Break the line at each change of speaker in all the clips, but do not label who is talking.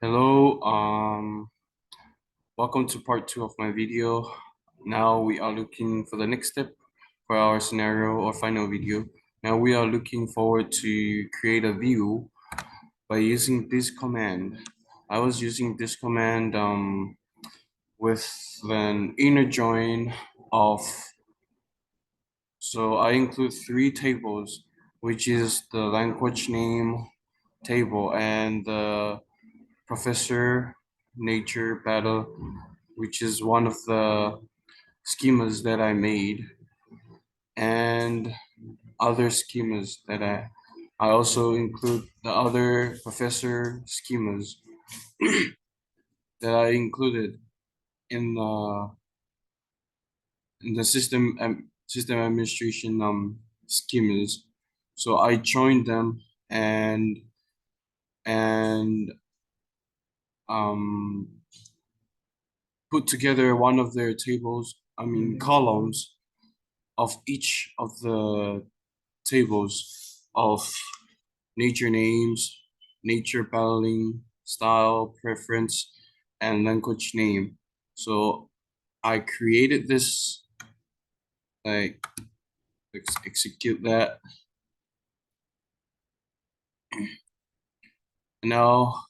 Hello, welcome to part 2 of my video. Now we are looking for the next step for our scenario or final video. Now we are looking forward to create a view by using this command. I was using this command with an inner join of, so I include 3 tables, which is the language name table and the professor nature battle, which is one of the schemas that I made, and other schemas that I also include the other professor schemas that I included in the system administration schemas. So I joined them and and um put together one of their tables, columns of each of the tables of nature names, nature battling, style, preference, and language name. So I created this, like, let's execute that. Now,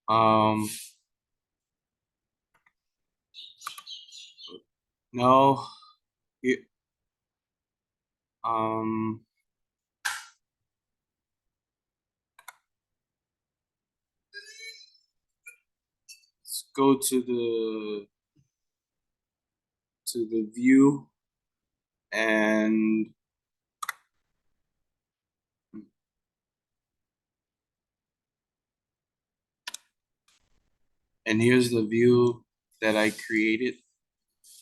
um, now, it, um, let's go to the view and here's the view that I created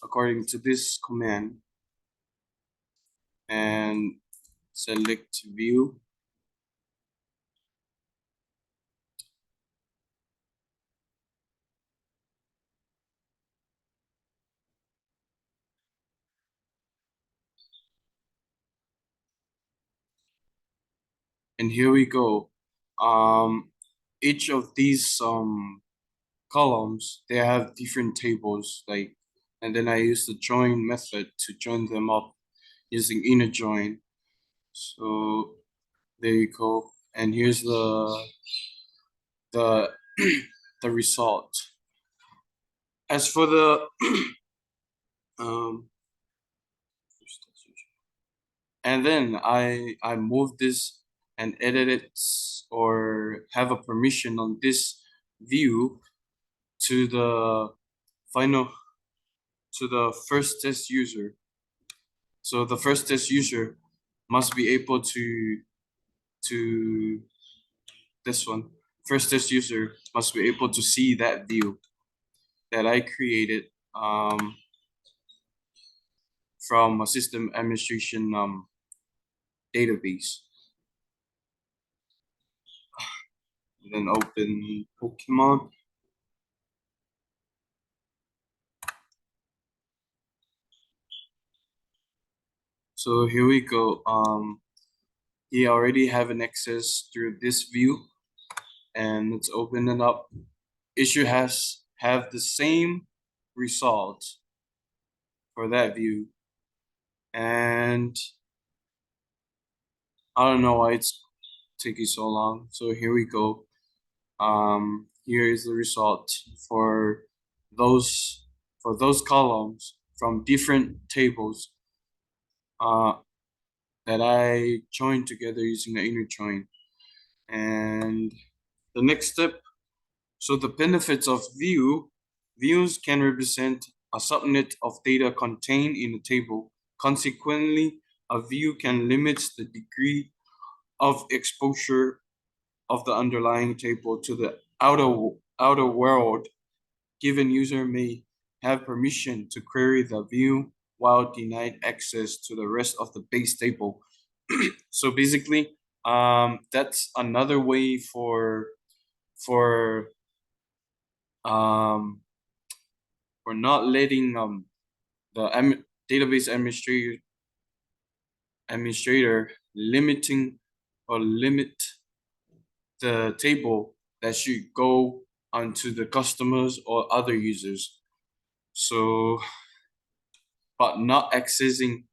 according to this command, and select view. And here we go. Each of these columns, they have different tables, like, and then I use the join method to join them up using inner join. So there you go. And here's the the result. As for the and then I move this and edit it or have a permission on this view to the final to the first test user. So the first test user must be able to this one. First test user must be able to see that view that I created from a system administration database. And then open Pokemon. So here we go. You already have an access through this view, and let's open it up. It should have the same result for that view, and I don't know why it's taking so long. So here we go. Here is the result for those columns from different tables that I joined together using the inner join. And the next step, so the benefits of views can represent a subnet of data contained in a table. Consequently, a view can limit the degree of exposure of the underlying table to the outer world. Given user may have permission to query the view while denied access to the rest of the base table. So basically, that's another way for um not letting the database administrator limit the table that should go onto the customers or other users. So, but not accessing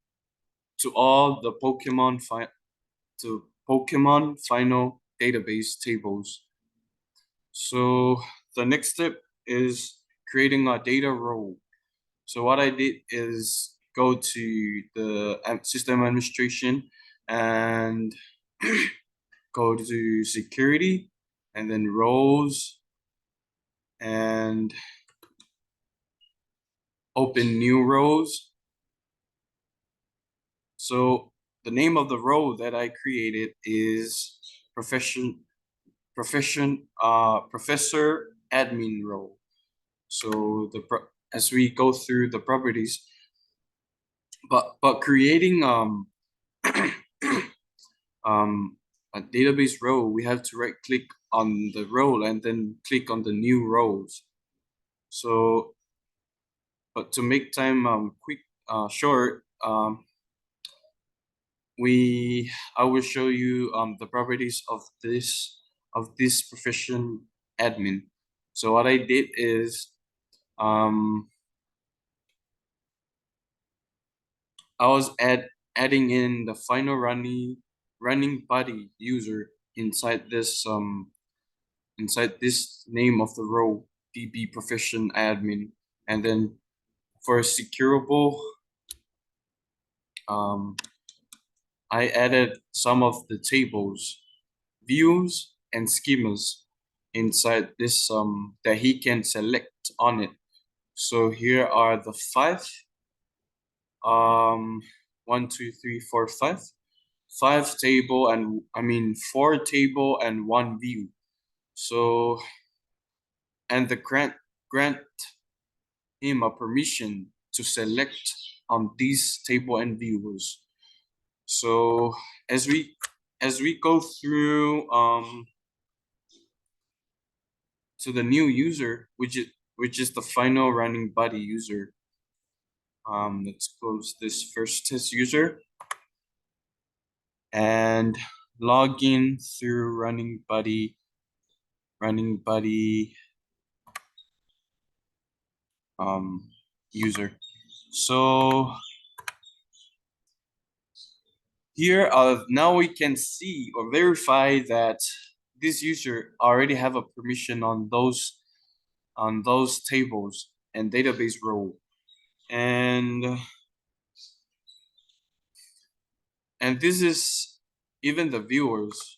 to all the Pokemon final database tables. So the next step is creating a data role. So what I did is go to the system administration and go to security and then roles and open new rows. So the name of the role that I created is professor admin role. So as we go through the properties, but creating a database row, we have to right click on the role and then click on the new rows. So, but to make time quick short, I will show you the properties of this profession admin. So what I did is I was adding in the final running body user inside this name of the row, DB profession admin, and then for securable, I added some of the tables, views, and schemas inside this that he can select on it. So here are the five, 5 table and I mean 4 table and 1 view. So and the grant him a permission to select on these table and views. So as we go through to the new user, which is the final running buddy user. Let's close this first test user and log in through running buddy user. So here now we can see or verify that this user already have a permission on those tables and database role, and this is even the viewers,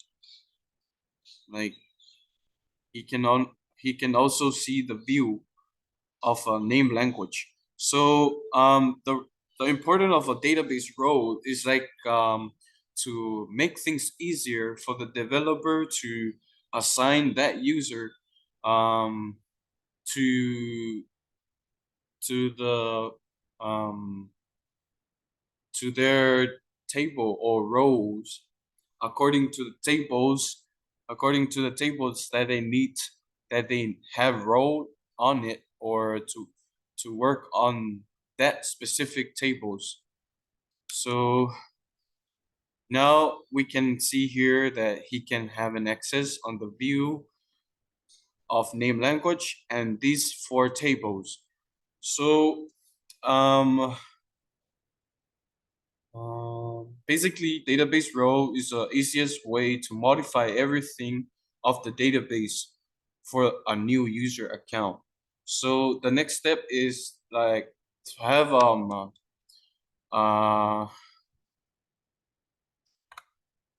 like he can also see the view of a name language. So the importance of a database role is like to make things easier for the developer to assign that user um, to the to their table or rows according to the tables that they have role on it, or to work on that specific tables. So now we can see here that he can have an access on the view of name language and these 4 tables. So basically, database row is the easiest way to modify everything of the database for a new user account. So the next step is like to have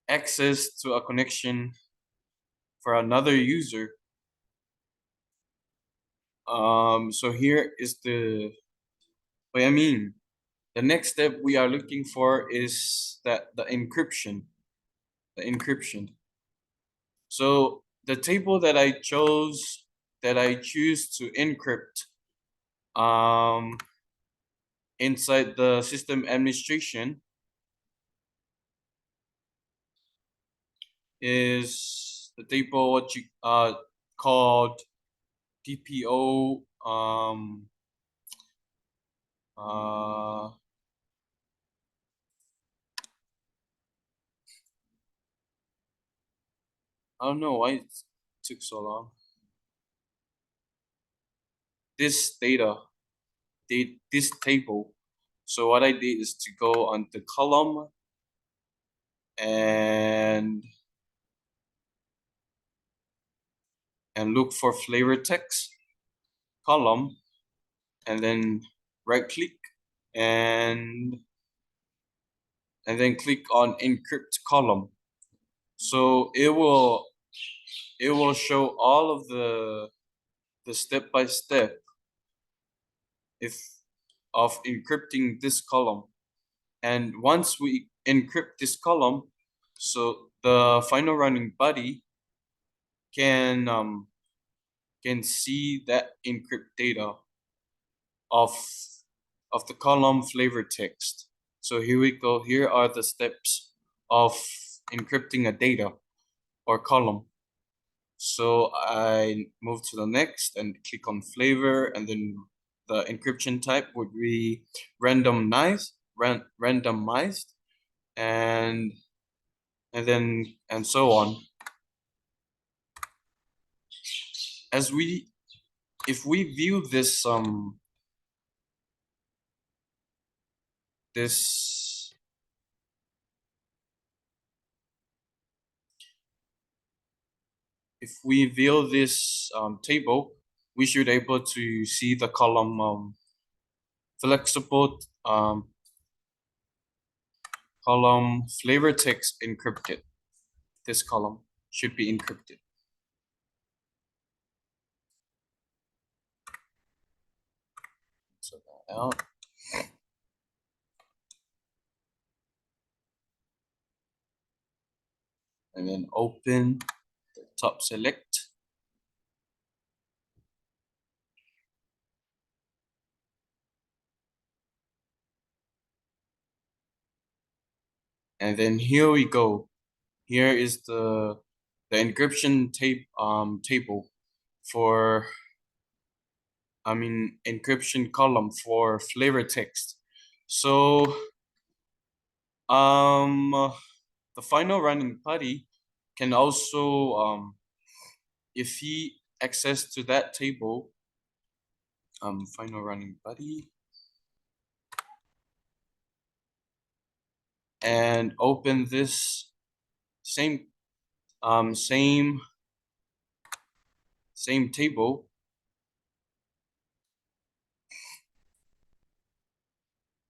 access to a connection for another user. So here is what I mean. The next step we are looking for is that the encryption. So the table that I choose to encrypt inside the system administration is the table what you called DPO I don't know why took so long. This data, this table. So what I did is to go on the column and look for flavor text column, and then right click and then click on encrypt column. So it will show all of the step by step if of encrypting this column. And once we encrypt this column, so the final running buddy can see that encrypt data of the column flavor text. So here we go. Here are the steps of encrypting a data or column. So I move to the next and click on flavor, and then the encryption type would be randomized, and then and so on. As we, if we view this this if we view this table, we should able to see the column flexible column flavor text encrypted. This column should be encrypted. So that out. And then open the top select. And then here we go. Here is the encryption table for, encryption column for flavor text. So the final running party can also if he access to that table, final running buddy, and open this same table,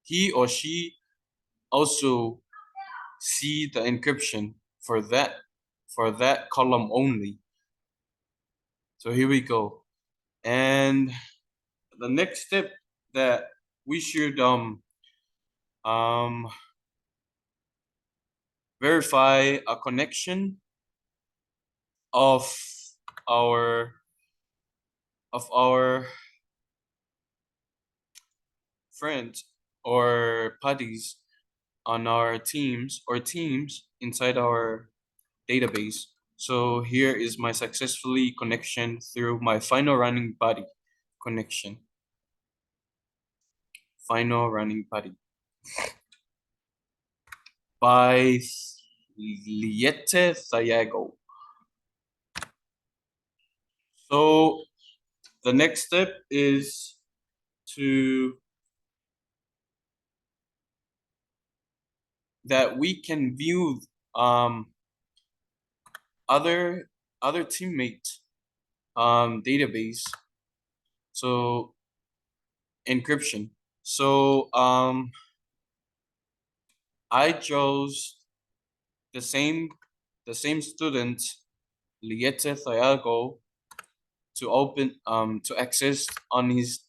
he or she also see the encryption for that column only. So here we go. And the next step that we should verify a connection of our friends or buddies on our teams inside our database. So here is my successfully connection through my final running buddy connection. Final running buddy by CIT326. So the next step is to that we can view other teammate database. So encryption. So I chose the same student, Liete Thiago, to open to access on his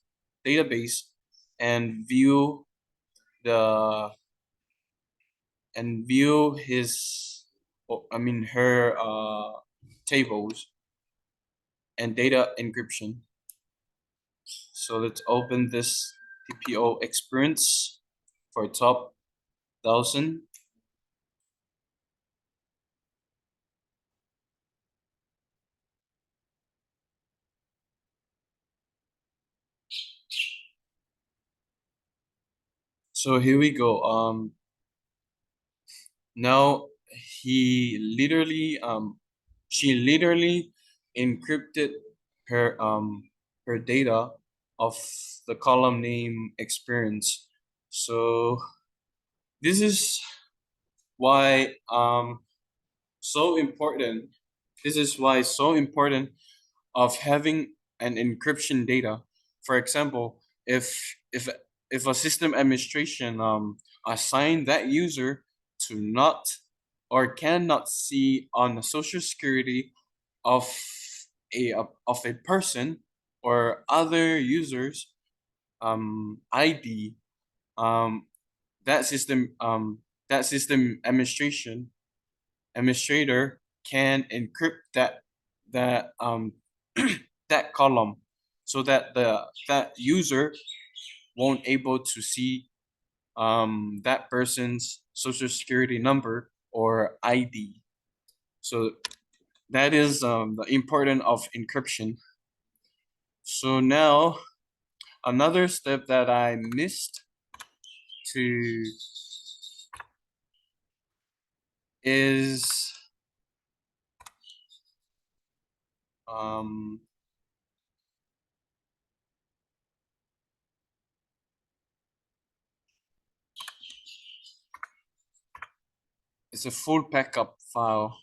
database and view his her tables and data encryption. So let's open this TPO experience for top 1000. So here we go. Now she literally encrypted her data of the column name experience. So this is why so important. This is why it's so important of having an encryption data. For example, if if a system administration assign that user to not or cannot see on the social security of of a person or other users ID, um that system that system administrator can encrypt that that column so that that user won't able to see that person's social security number or ID. So that is the importance of encryption. So now another step that I missed to is um, it's a full backup file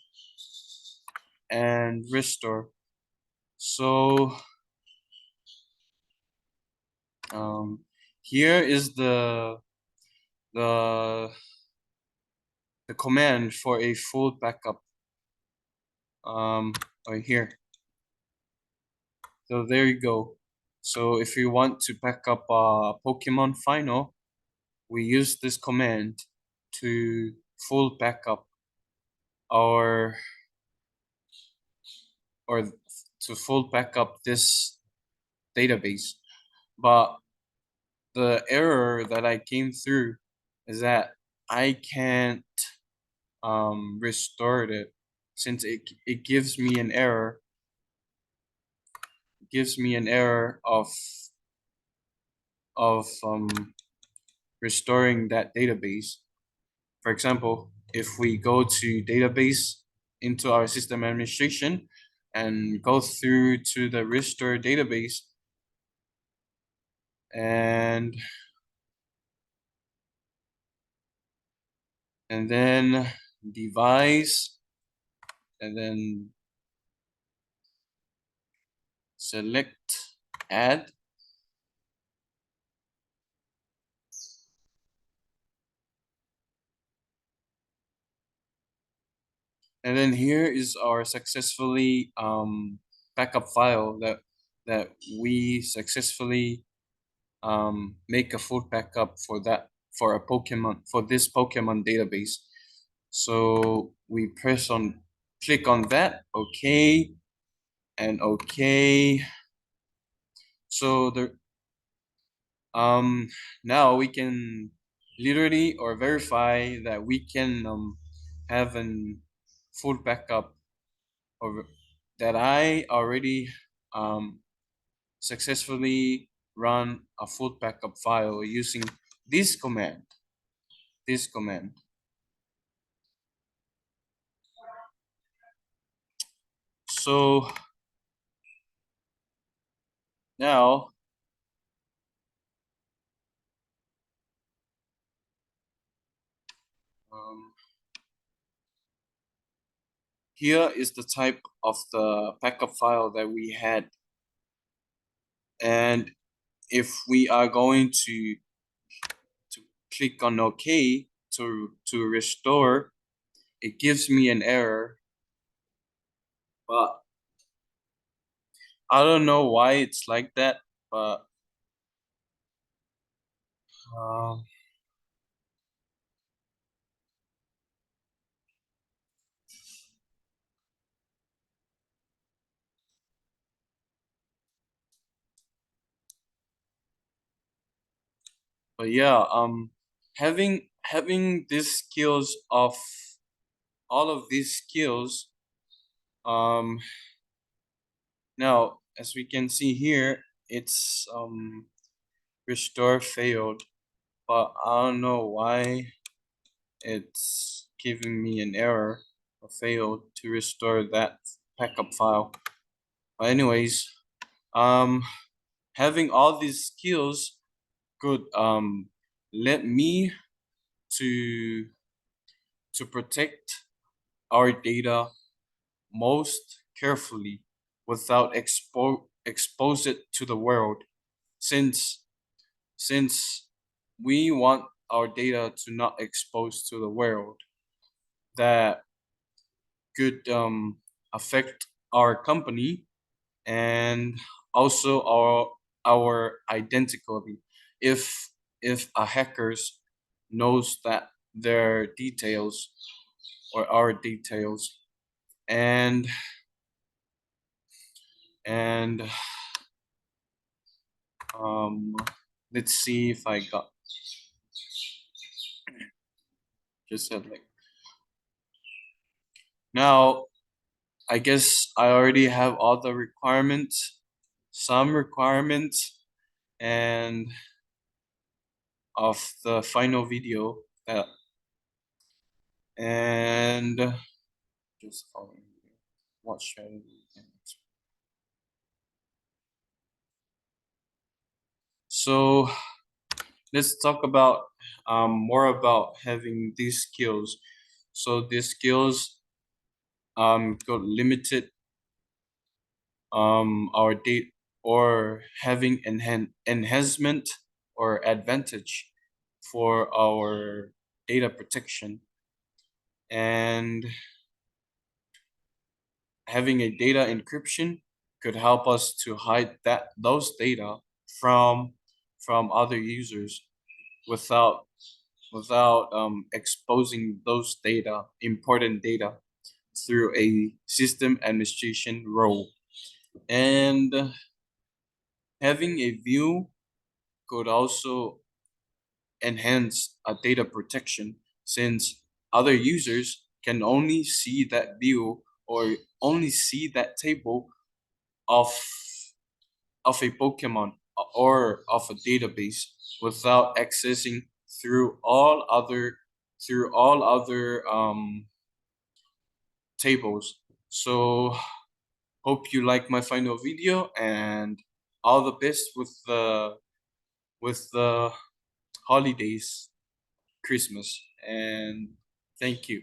and restore. So here is the the command for a full backup right here. So there you go. So if you want to back up a Pokemon final, we use this command to full backup our or to full backup this database. But the error that I came through is that I can't restore it since it gives me an error. It gives me an error of restoring that database. For example, if we go to database into our system administration and go through to the restore database and then device and then select add. And then here is our successfully backup file that we successfully make a full backup for that for a Pokemon for this Pokemon database. So we click on that, okay, and okay. So the now we can literally or verify that we can have an full backup of that I already successfully run a full backup file using this command. This command. So now um, here is the type of the backup file that we had. And if we are going to click on OK to restore, it gives me an error. But I don't know why it's like that, but um, but yeah, having these skills of all of these skills, um, now as we can see here, it's restore failed, but I don't know why it's giving me an error or failed to restore that backup file. But anyways, um, having all these skills could let me to protect our data most carefully without expose it to the world, since since we want our data to not expose to the world, that could affect our company and also our identity. if if a hackers knows that their details or our details, and and um let's see if I got just said like now. I guess I already have all the requirements, some requirements, and of the final video that, and just following what strategy. So let's talk about more about having these skills. So these skills got limited our date or having enhancement or advantage for our data protection, and having a data encryption could help us to hide those data from other users without exposing those data, important data, through a system administration role. And having a view could also enhance a data protection, since other users can only see that view or only see that table of a Pokemon or of a database without accessing through all other tables. So hope you like my final video, and all the best with the holidays, Christmas, and thank you.